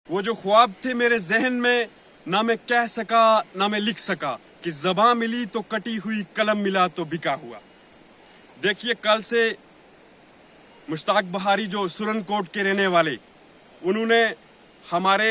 وہ جو خواب تھے میرے ذہن میں نہ میں کہہ سکا نہ میں لکھ سکا کہ زباں ملی تو کٹی ہوئی قلم ملا تو بکا ہوا. دیکھیے کل سے مشتاق بہاری جو سرن کوٹ کے رہنے والے انہوں نے ہمارے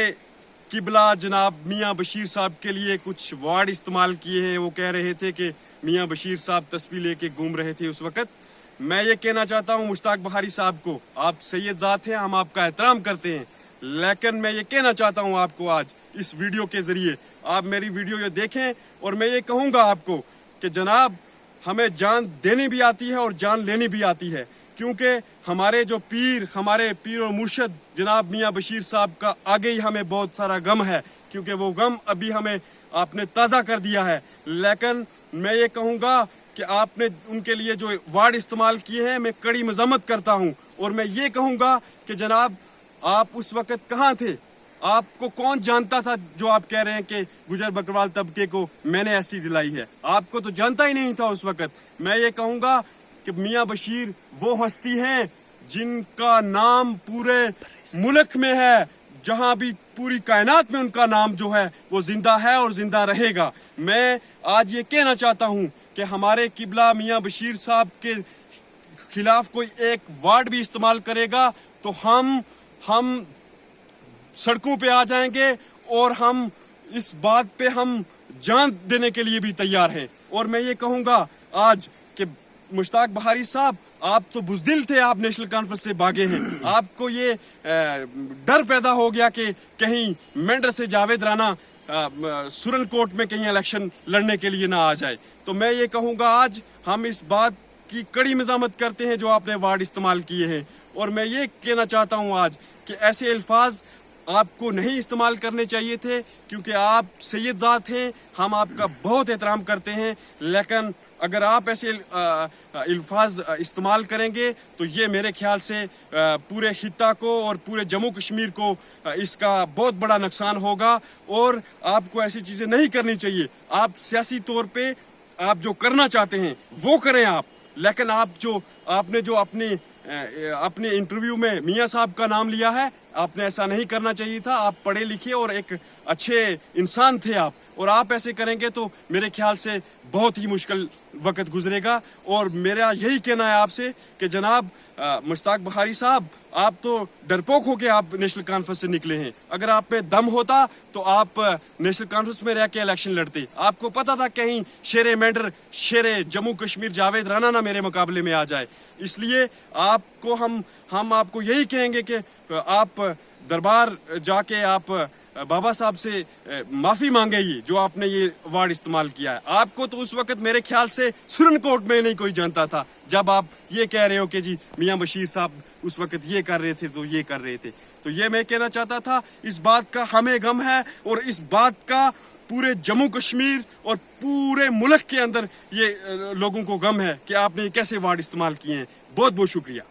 قبلہ جناب میاں بشیر صاحب کے لیے کچھ ورڈ استعمال کیے ہیں. وہ کہہ رہے تھے کہ میاں بشیر صاحب تسبیح لے کے گھوم رہے تھے اس وقت. میں یہ کہنا چاہتا ہوں مشتاق بہاری صاحب کو, آپ سید ذات ہیں, ہم آپ کا احترام کرتے ہیں, لیکن میں یہ کہنا چاہتا ہوں آپ کو آج اس ویڈیو کے ذریعے, آپ میری ویڈیو یہ دیکھیں اور میں یہ کہوں گا آپ کو کہ جناب ہمیں جان دینی بھی آتی ہے اور جان لینی بھی آتی ہے, کیونکہ ہمارے جو ہمارے پیر اور مرشد جناب میاں بشیر صاحب کا آگے ہی ہمیں بہت سارا غم ہے, کیونکہ وہ غم ابھی ہمیں آپ نے تازہ کر دیا ہے. لیکن میں یہ کہوں گا کہ آپ نے ان کے لیے جو ورڈ استعمال کیے ہیں میں کڑی مذمت کرتا ہوں, اور میں یہ کہوں گا کہ جناب آپ اس وقت کہاں تھے؟ آپ کو کون جانتا تھا جو آپ کہہ رہے ہیں کہ گجر بکروال طبقے کو میں نے ایس ٹی دلائی ہے؟ آپ کو تو جانتا ہی نہیں تھا اس وقت. میں یہ کہوں گا کہ میاں بشیر وہ ہستی ہیں جن کا نام پورے ملک میں ہے, جہاں بھی پوری کائنات میں ان کا نام جو ہے وہ زندہ ہے اور زندہ رہے گا. میں آج یہ کہنا چاہتا ہوں کہ ہمارے قبلہ میاں بشیر صاحب کے خلاف کوئی ایک ورڈ بھی استعمال کرے گا تو ہم سڑکوں پہ آ جائیں گے, اور ہم اس بات پہ ہم جان دینے کے لیے بھی تیار ہیں. اور میں یہ کہوں گا آج کہ مشتاق بہاری صاحب آپ تو بزدل تھے, آپ نیشنل کانفرنس سے بھاگے ہیں, آپ کو یہ ڈر پیدا ہو گیا کہ کہیں مینڈر سے جاوید رانا سرن کوٹ میں کہیں الیکشن لڑنے کے لیے نہ آ جائے. تو میں یہ کہوں گا آج ہم اس بات کی کڑی مذمت کرتے ہیں جو آپ نے ورڈ استعمال کیے ہیں, اور میں یہ کہنا چاہتا ہوں آج کہ ایسے الفاظ آپ کو نہیں استعمال کرنے چاہیے تھے, کیونکہ آپ سید ذات ہیں, ہم آپ کا بہت احترام کرتے ہیں. لیکن اگر آپ ایسے الفاظ استعمال کریں گے تو یہ میرے خیال سے پورے خطہ کو اور پورے جموں کشمیر کو اس کا بہت بڑا نقصان ہوگا, اور آپ کو ایسی چیزیں نہیں کرنی چاہیے. آپ سیاسی طور پہ آپ جو کرنا چاہتے ہیں وہ کریں آپ, لیکن آپ نے جو اپنے انٹرویو میں میاں صاحب کا نام لیا ہے, آپ نے ایسا نہیں کرنا چاہیے تھا. آپ پڑھے لکھے اور ایک اچھے انسان تھے آپ, اور آپ ایسے کریں گے تو میرے خیال سے بہت ہی مشکل وقت گزرے گا. اور میرا یہی کہنا ہے آپ سے کہ جناب مشتاق بہاری صاحب, آپ تو ڈرپوک ہو کے آپ نیشنل کانفرنس سے نکلے ہیں. اگر آپ پہ دم ہوتا تو آپ نیشنل کانفرنس میں رہ کے الیکشن لڑتے. آپ کو پتا تھا کہیں شیر مینڈر, شیر جموں کشمیر جاوید رانا نہ میرے مقابلے میں آ جائے. اس لیے آپ کو ہم آپ کو یہی کہیں گے کہ آپ دربار جا کے آپ بابا صاحب سے معافی مانگے, جو آپ نے یہ ورڈ استعمال کیا ہے. آپ کو تو اس وقت میرے خیال سے سرن کوٹ میں نہیں کوئی جانتا تھا جب آپ یہ کہہ رہے ہو کہ جی میاں بشیر صاحب اس وقت یہ کر رہے تھے تو یہ کر رہے تھے. تو یہ میں کہنا چاہتا تھا, اس بات کا ہمیں غم ہے, اور اس بات کا پورے جموں کشمیر اور پورے ملک کے اندر یہ لوگوں کو غم ہے کہ آپ نے کیسے ورڈ استعمال کیے ہیں. بہت بہت شکریہ.